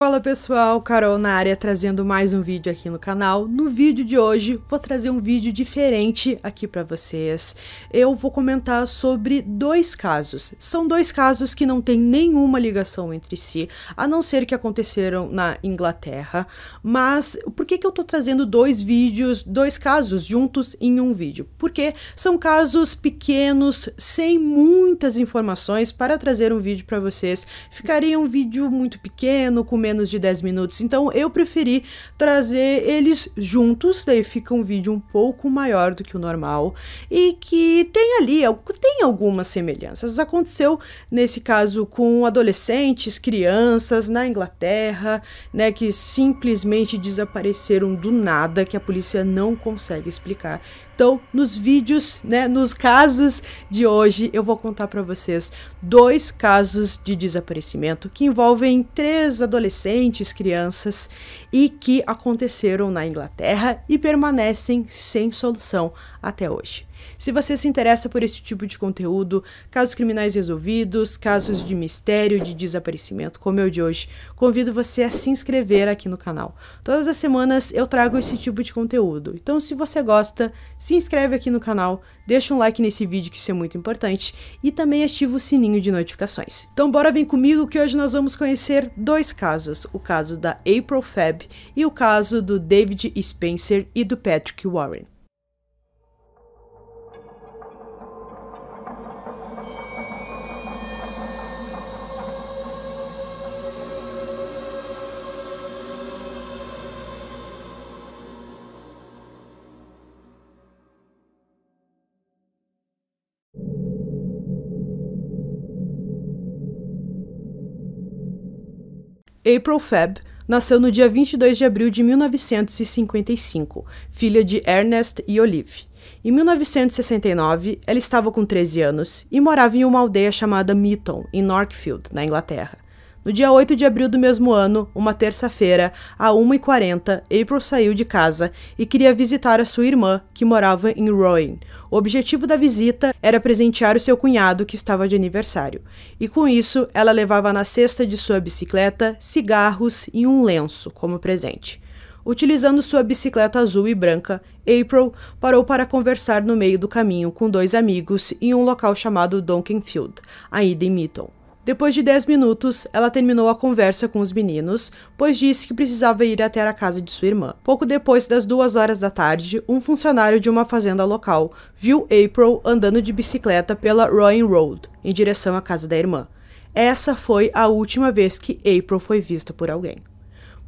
Fala pessoal, Carol na área trazendo mais um vídeo aqui no canal. No vídeo de hoje vou trazer um vídeo diferente aqui para vocês. Eu vou comentar sobre dois casos. São dois casos que não têm nenhuma ligação entre si, a não ser que aconteceram na Inglaterra. Mas por que eu tô trazendo dois casos juntos em um vídeo? Porque são casos pequenos, sem muitas informações para trazer um vídeo para vocês. Ficaria um vídeo muito pequeno, com menos de 10 minutos, então eu preferi trazer eles juntos, daí fica um vídeo um pouco maior do que o normal e que tem algumas semelhanças. Aconteceu nesse caso com adolescentes, crianças na Inglaterra, né, que simplesmente desapareceram do nada, que a polícia não consegue explicar. Então, nos vídeos, né, nos casos de hoje, eu vou contar para vocês dois casos de desaparecimento que envolvem 3 adolescentes, crianças, e que aconteceram na Inglaterra e permanecem sem solução até hoje. Se você se interessa por esse tipo de conteúdo, casos criminais resolvidos, casos de mistério, de desaparecimento, como é o de hoje, convido você a se inscrever aqui no canal. Todas as semanas eu trago esse tipo de conteúdo. Então, se você gosta, se inscreve aqui no canal, deixa um like nesse vídeo, que isso é muito importante, e também ativa o sininho de notificações. Então, bora vir comigo que hoje nós vamos conhecer dois casos. O caso da April Febb e o caso do David Spencer e do Patrick Warren. April Febb nasceu no dia 22 de abril de 1955, filha de Ernest e Olive. Em 1969, ela estava com 13 anos e morava em uma aldeia chamada Mitton, em Northfield, na Inglaterra. No dia 8 de abril do mesmo ano, uma terça-feira, à 1h40, April saiu de casa e queria visitar a sua irmã, que morava em Rouen. O objetivo da visita era presentear o seu cunhado, que estava de aniversário. E com isso, ela levava na cesta de sua bicicleta cigarros e um lenço como presente. Utilizando sua bicicleta azul e branca, April parou para conversar no meio do caminho com 2 amigos em um local chamado Donkenfield, ainda em Mitton. Depois de 10 minutos, ela terminou a conversa com os meninos, pois disse que precisava ir até a casa de sua irmã. Pouco depois das 2 horas da tarde, um funcionário de uma fazenda local viu April andando de bicicleta pela Rouen Road, em direção à casa da irmã. Essa foi a última vez que April foi vista por alguém.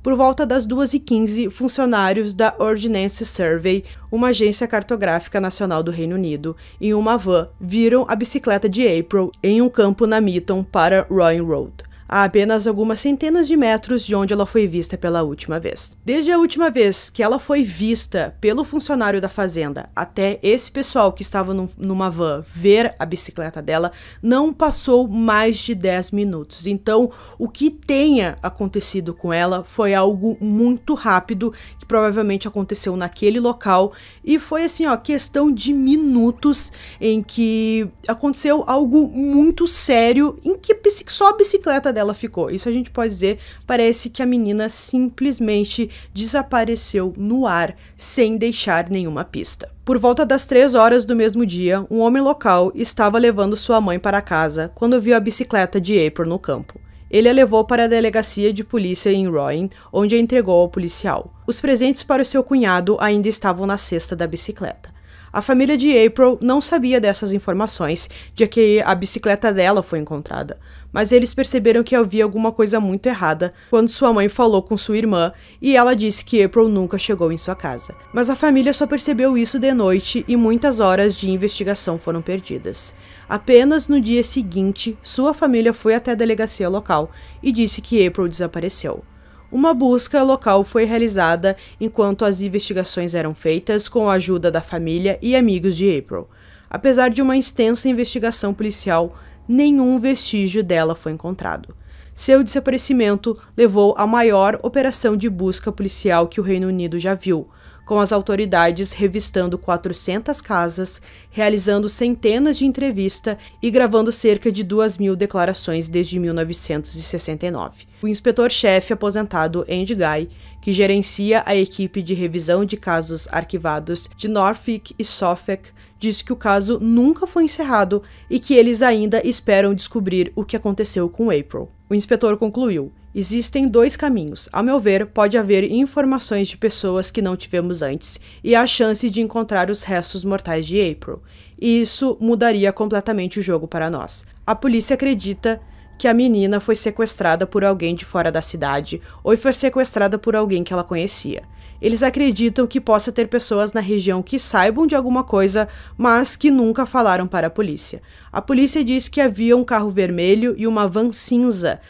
Por volta das 2h15, funcionários da Ordnance Survey, uma agência cartográfica nacional do Reino Unido, em uma van, viram a bicicleta de April em um campo na Mitton para Rouen Road, a apenas algumas centenas de metros de onde ela foi vista pela última vez. Desde a última vez que ela foi vista pelo funcionário da fazenda até esse pessoal que estava numa van ver a bicicleta dela, não passou mais de 10 minutos. Então, o que tenha acontecido com ela foi algo muito rápido, que provavelmente aconteceu naquele local, e foi assim, ó, questão de minutos em que aconteceu algo muito sério, em que só a bicicleta dela ficou. Isso a gente pode dizer, parece que a menina simplesmente desapareceu no ar, sem deixar nenhuma pista. Por volta das 3 horas do mesmo dia, um homem local estava levando sua mãe para casa quando viu a bicicleta de April no campo. Ele a levou para a delegacia de polícia em Rouen, onde a entregou ao policial. Os presentes para o seu cunhado ainda estavam na cesta da bicicleta. A família de April não sabia dessas informações, de que a bicicleta dela foi encontrada, mas eles perceberam que havia alguma coisa muito errada quando sua mãe falou com sua irmã e ela disse que April nunca chegou em sua casa. Mas a família só percebeu isso de noite e muitas horas de investigação foram perdidas. Apenas no dia seguinte, sua família foi até a delegacia local e disse que April desapareceu. Uma busca local foi realizada enquanto as investigações eram feitas com a ajuda da família e amigos de April. Apesar de uma extensa investigação policial, nenhum vestígio dela foi encontrado. Seu desaparecimento levou à maior operação de busca policial que o Reino Unido já viu, com as autoridades revistando 400 casas, realizando centenas de entrevistas e gravando cerca de 2.000 declarações desde 1969. O inspetor-chefe aposentado Andy Guy, que gerencia a equipe de revisão de casos arquivados de Norfolk e Suffolk, disse que o caso nunca foi encerrado e que eles ainda esperam descobrir o que aconteceu com April. O inspetor concluiu: existem 2 caminhos. A meu ver, pode haver informações de pessoas que não tivemos antes e a chance de encontrar os restos mortais de April. E isso mudaria completamente o jogo para nós. A polícia acredita que a menina foi sequestrada por alguém de fora da cidade ou foi sequestrada por alguém que ela conhecia. Eles acreditam que possa ter pessoas na região que saibam de alguma coisa, mas que nunca falaram para a polícia. A polícia diz que havia um carro vermelho e uma van cinza,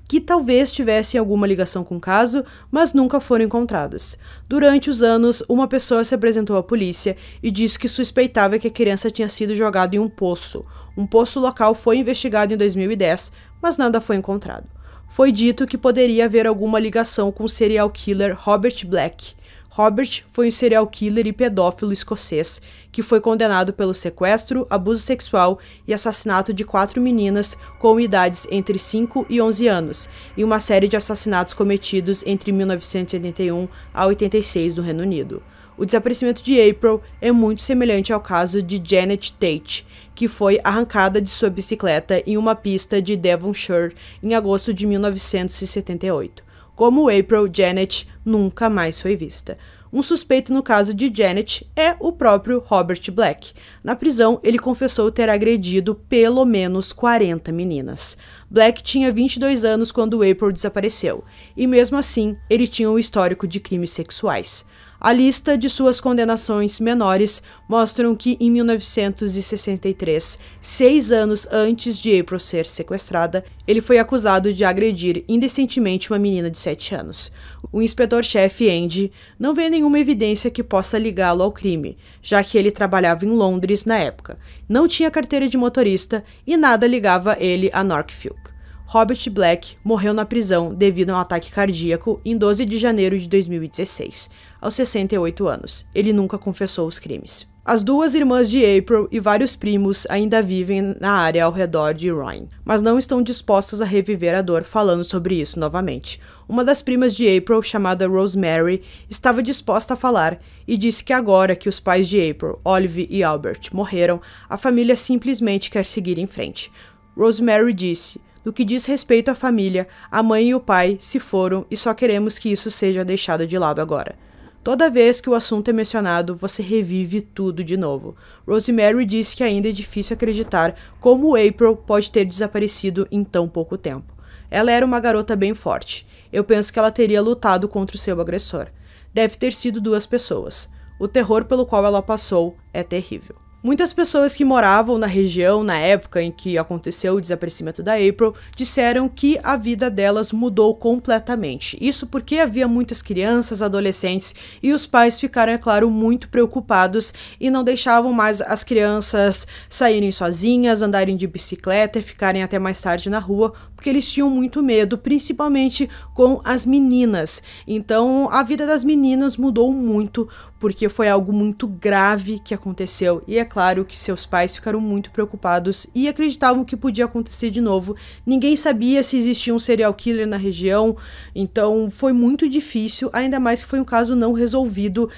que talvez tivessem alguma ligação com o caso, mas nunca foram encontradas. Durante os anos, uma pessoa se apresentou à polícia e disse que suspeitava que a criança tinha sido jogada em um poço. Um poço local foi investigado em 2010, mas nada foi encontrado. Foi dito que poderia haver alguma ligação com o serial killer Robert Black. Robert foi um serial killer e pedófilo escocês que foi condenado pelo sequestro, abuso sexual e assassinato de 4 meninas com idades entre 5 e 11 anos, e uma série de assassinatos cometidos entre 1981 a 86 no Reino Unido. O desaparecimento de April é muito semelhante ao caso de Janet Tate, que foi arrancada de sua bicicleta em uma pista de Devonshire em agosto de 1978. Como April, Janet nunca mais foi vista. Um suspeito no caso de Janet é o próprio Robert Black. Na prisão, ele confessou ter agredido pelo menos 40 meninas. Black tinha 22 anos quando April desapareceu, e mesmo assim, ele tinha um histórico de crimes sexuais. A lista de suas condenações menores mostram que, em 1963, 6 anos antes de April ser sequestrada, ele foi acusado de agredir indecentemente uma menina de 7 anos. O inspetor-chefe Andy não vê nenhuma evidência que possa ligá-lo ao crime, já que ele trabalhava em Londres na época, não tinha carteira de motorista e nada ligava ele a Norfolk. Robert Black morreu na prisão devido a um ataque cardíaco em 12 de janeiro de 2016, aos 68 anos. Ele nunca confessou os crimes. As 2 irmãs de April e vários primos ainda vivem na área ao redor de Rouen, mas não estão dispostos a reviver a dor falando sobre isso novamente. Uma das primas de April, chamada Rosemary, estava disposta a falar e disse que agora que os pais de April, Olive e Albert, morreram, a família simplesmente quer seguir em frente. Rosemary disse: "No que diz respeito à família, a mãe e o pai se foram e só queremos que isso seja deixado de lado agora. Toda vez que o assunto é mencionado, você revive tudo de novo." Rosemary disse que ainda é difícil acreditar como April pode ter desaparecido em tão pouco tempo. Ela era uma garota bem forte. Eu penso que ela teria lutado contra o seu agressor. Deve ter sido 2 pessoas. O terror pelo qual ela passou é terrível. Muitas pessoas que moravam na região na época em que aconteceu o desaparecimento da April disseram que a vida delas mudou completamente. Isso porque havia muitas crianças, adolescentes e os pais ficaram, é claro, muito preocupados e não deixavam mais as crianças saírem sozinhas, andarem de bicicleta e ficarem até mais tarde na rua, porque eles tinham muito medo, principalmente com as meninas. Então, a vida das meninas mudou muito, porque foi algo muito grave que aconteceu. E é claro que seus pais ficaram muito preocupados e acreditavam que podia acontecer de novo. Ninguém sabia se existia um serial killer na região, então foi muito difícil, ainda mais que foi um caso não resolvido.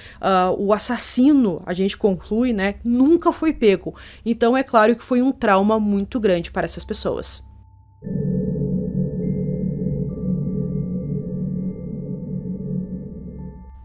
O assassino, a gente conclui, né, nunca foi pego. Então é claro que foi um trauma muito grande para essas pessoas.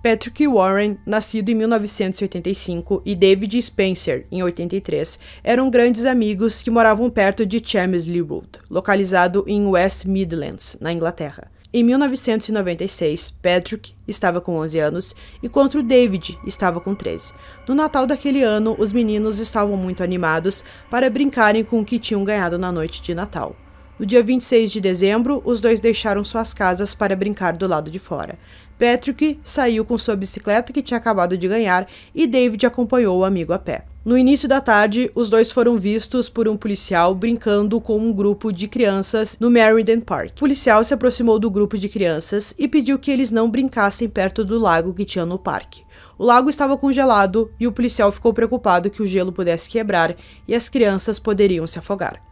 Patrick Warren, nascido em 1985, e David Spencer, em 83, eram grandes amigos que moravam perto de Chelmsley Road, localizado em West Midlands, na Inglaterra. Em 1996, Patrick estava com 11 anos, enquanto David estava com 13. No Natal daquele ano, os meninos estavam muito animados para brincarem com o que tinham ganhado na noite de Natal. No dia 26 de dezembro, os dois deixaram suas casas para brincar do lado de fora. Patrick saiu com sua bicicleta que tinha acabado de ganhar e David acompanhou o amigo a pé. No início da tarde, os dois foram vistos por um policial brincando com um grupo de crianças no Meriden Park. O policial se aproximou do grupo de crianças e pediu que eles não brincassem perto do lago que tinha no parque. O lago estava congelado e o policial ficou preocupado que o gelo pudesse quebrar e as crianças poderiam se afogar.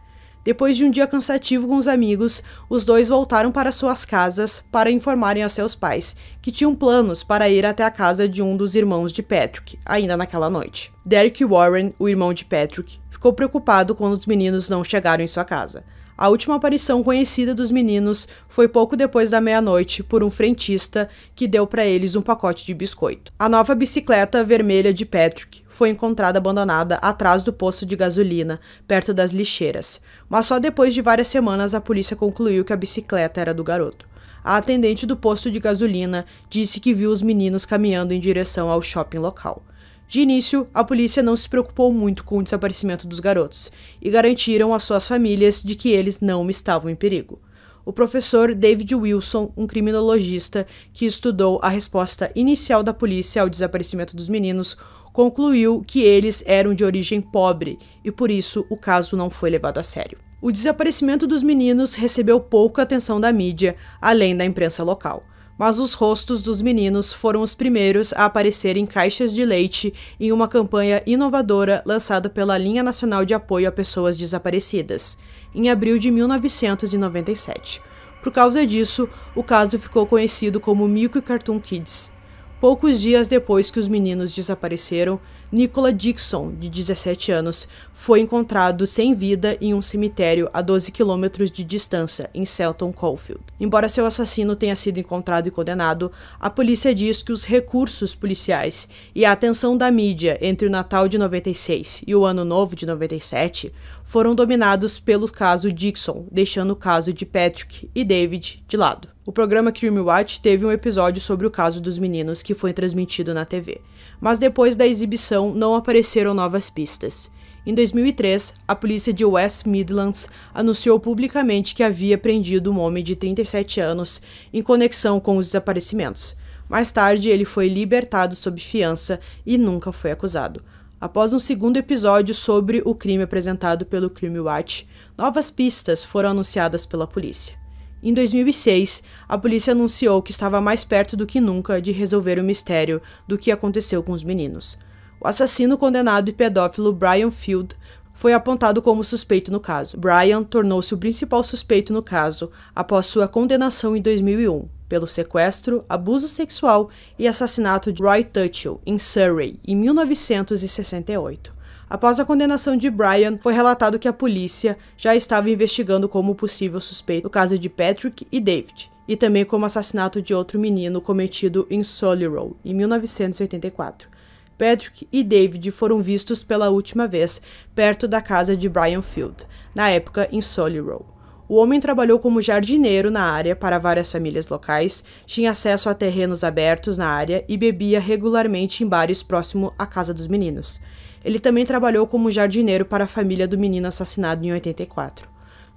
Depois de um dia cansativo com os amigos, os dois voltaram para suas casas para informarem a seus pais, que tinham planos para ir até a casa de um dos irmãos de Patrick, ainda naquela noite. Derek Warren, o irmão de Patrick, ficou preocupado quando os meninos não chegaram em sua casa. A última aparição conhecida dos meninos foi pouco depois da meia-noite por um frentista que deu para eles um pacote de biscoito. A nova bicicleta vermelha de Patrick foi encontrada abandonada atrás do posto de gasolina, perto das lixeiras, mas só depois de várias semanas a polícia concluiu que a bicicleta era do garoto. A atendente do posto de gasolina disse que viu os meninos caminhando em direção ao shopping local. De início, a polícia não se preocupou muito com o desaparecimento dos garotos e garantiram às suas famílias de que eles não estavam em perigo. O professor David Wilson, um criminologista que estudou a resposta inicial da polícia ao desaparecimento dos meninos, concluiu que eles eram de origem pobre e por isso o caso não foi levado a sério. O desaparecimento dos meninos recebeu pouca atenção da mídia, além da imprensa local. Mas os rostos dos meninos foram os primeiros a aparecer em caixas de leite em uma campanha inovadora lançada pela Linha Nacional de Apoio a Pessoas Desaparecidas, em abril de 1997. Por causa disso, o caso ficou conhecido como Milk Cartoon Kids. Poucos dias depois que os meninos desapareceram, Nicola Dixon, de 17 anos, foi encontrado sem vida em um cemitério a 12 quilômetros de distância, em Selton Caulfield. Embora seu assassino tenha sido encontrado e condenado, a polícia diz que os recursos policiais e a atenção da mídia entre o Natal de 96 e o Ano Novo de 97 foram dominados pelo caso Dixon, deixando o caso de Patrick e David de lado. O programa Crime Watch teve um episódio sobre o caso dos meninos que foi transmitido na TV, mas depois da exibição não apareceram novas pistas. Em 2003, a polícia de West Midlands anunciou publicamente que havia prendido um homem de 37 anos em conexão com os desaparecimentos. Mais tarde, ele foi libertado sob fiança e nunca foi acusado. Após um segundo episódio sobre o crime apresentado pelo Crime Watch, novas pistas foram anunciadas pela polícia. Em 2006, a polícia anunciou que estava mais perto do que nunca de resolver o mistério do que aconteceu com os meninos. O assassino condenado e pedófilo Brian Field foi apontado como suspeito no caso. Brian tornou-se o principal suspeito no caso após sua condenação em 2001 pelo sequestro, abuso sexual e assassinato de Roy Tuthill, em Surrey, em 1968. Após a condenação de Brian, foi relatado que a polícia já estava investigando como possível suspeito o caso de Patrick e David, e também como assassinato de outro menino cometido em Solihull, em 1984. Patrick e David foram vistos pela última vez perto da casa de Brian Field, na época em Solihull. O homem trabalhou como jardineiro na área para várias famílias locais, tinha acesso a terrenos abertos na área e bebia regularmente em bares próximo à casa dos meninos. Ele também trabalhou como jardineiro para a família do menino assassinado em 84.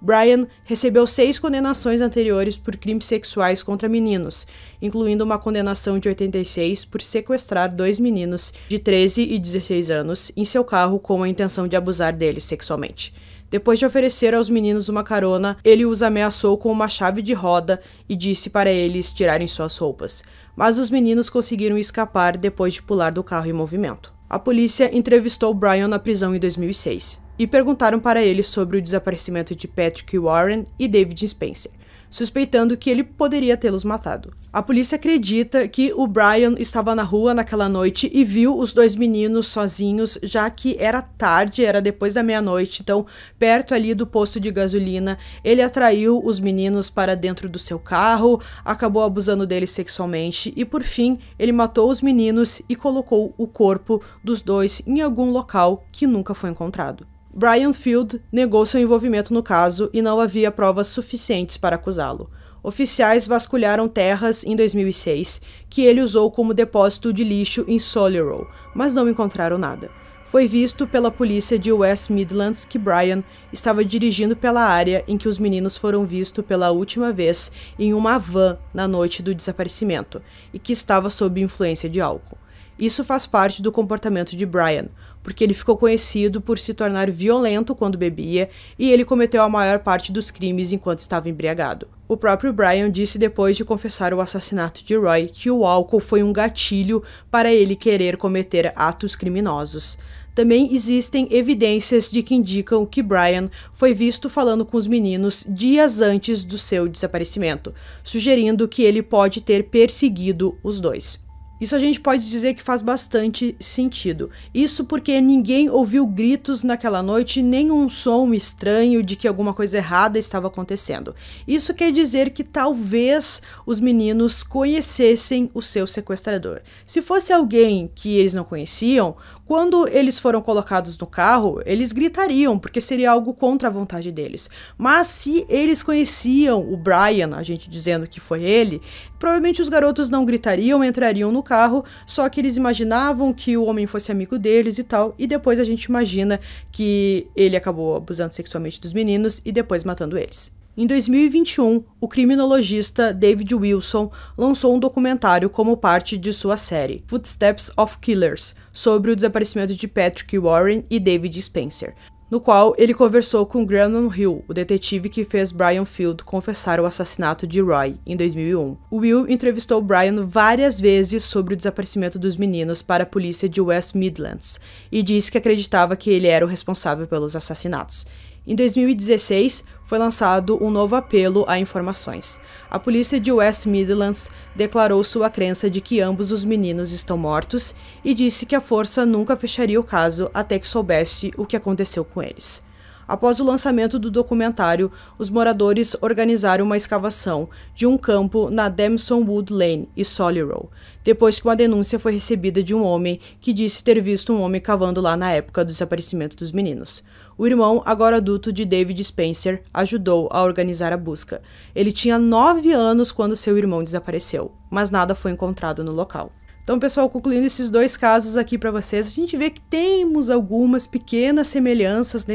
Brian recebeu 6 condenações anteriores por crimes sexuais contra meninos, incluindo uma condenação de 86 por sequestrar 2 meninos de 13 e 16 anos em seu carro com a intenção de abusar deles sexualmente. Depois de oferecer aos meninos uma carona, ele os ameaçou com uma chave de roda e disse para eles tirarem suas roupas, mas os meninos conseguiram escapar depois de pular do carro em movimento. A polícia entrevistou Brian na prisão em 2006 e perguntaram para ele sobre o desaparecimento de Patrick Warren e David Spencer, suspeitando que ele poderia tê-los matado. A polícia acredita que o Brian estava na rua naquela noite e viu os 2 meninos sozinhos, já que era tarde, era depois da meia-noite, então perto ali do posto de gasolina, ele atraiu os meninos para dentro do seu carro, acabou abusando deles sexualmente e por fim ele matou os meninos e colocou o corpo dos 2 em algum local que nunca foi encontrado. Brian Field negou seu envolvimento no caso e não havia provas suficientes para acusá-lo. Oficiais vasculharam terras em 2006 que ele usou como depósito de lixo em Solihull, mas não encontraram nada. Foi visto pela polícia de West Midlands que Brian estava dirigindo pela área em que os meninos foram vistos pela última vez em uma van na noite do desaparecimento e que estava sob influência de álcool. Isso faz parte do comportamento de Brian, porque ele ficou conhecido por se tornar violento quando bebia e ele cometeu a maior parte dos crimes enquanto estava embriagado. O próprio Brian disse depois de confessar o assassinato de Roy que o álcool foi um gatilho para ele querer cometer atos criminosos. Também existem evidências de que indicam que Brian foi visto falando com os meninos dias antes do seu desaparecimento, sugerindo que ele pode ter perseguido os dois. Isso a gente pode dizer que faz bastante sentido. Isso porque ninguém ouviu gritos naquela noite, nem um som estranho de que alguma coisa errada estava acontecendo. Isso quer dizer que talvez os meninos conhecessem o seu sequestrador. Se fosse alguém que eles não conheciam, quando eles foram colocados no carro, eles gritariam, porque seria algo contra a vontade deles. Mas se eles conheciam o Brian, a gente dizendo que foi ele, provavelmente os garotos não gritariam, entrariam no carro, só que eles imaginavam que o homem fosse amigo deles e tal, e depois a gente imagina que ele acabou abusando sexualmente dos meninos e depois matando eles. Em 2021, o criminologista David Wilson lançou um documentário como parte de sua série Footsteps of Killers, sobre o desaparecimento de Patrick Warren e David Spencer, no qual ele conversou com Graham Hill, o detetive que fez Brian Field confessar o assassinato de Roy em 2001. O Will entrevistou Brian várias vezes sobre o desaparecimento dos meninos para a polícia de West Midlands e disse que acreditava que ele era o responsável pelos assassinatos. Em 2016, foi lançado um novo apelo a informações. A polícia de West Midlands declarou sua crença de que ambos os meninos estão mortos e disse que a força nunca fecharia o caso até que soubesse o que aconteceu com eles. Após o lançamento do documentário, os moradores organizaram uma escavação de um campo na Damson Wood Lane e Solihull, depois que uma denúncia foi recebida de um homem que disse ter visto um homem cavando lá na época do desaparecimento dos meninos. O irmão, agora adulto, de David Spencer, ajudou a organizar a busca. Ele tinha 9 anos quando seu irmão desapareceu, mas nada foi encontrado no local. Então, pessoal, concluindo esses dois casos aqui para vocês, a gente vê que temos algumas pequenas semelhanças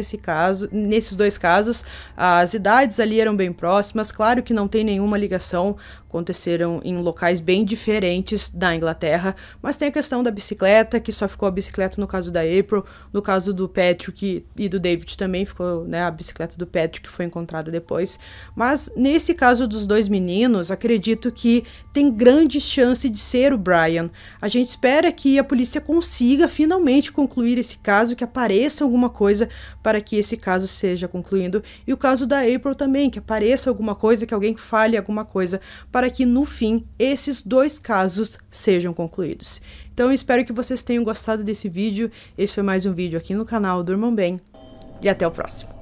nesses dois casos. As idades ali eram bem próximas, claro que não tem nenhuma ligação, aconteceram em locais bem diferentes da Inglaterra, mas tem a questão da bicicleta, que só ficou a bicicleta no caso da April, no caso do Patrick e do David também ficou, né, a bicicleta do Patrick foi encontrada depois, mas nesse caso dos dois meninos, acredito que tem grande chance de ser o Brian. A gente espera que a polícia consiga finalmente concluir esse caso, que apareça alguma coisa para que esse caso seja concluído, e o caso da April também, que apareça alguma coisa, que alguém fale alguma coisa, para que no fim esses dois casos sejam concluídos. Então eu espero que vocês tenham gostado desse vídeo. Esse foi mais um vídeo aqui no canal Durmam Bem e até o próximo.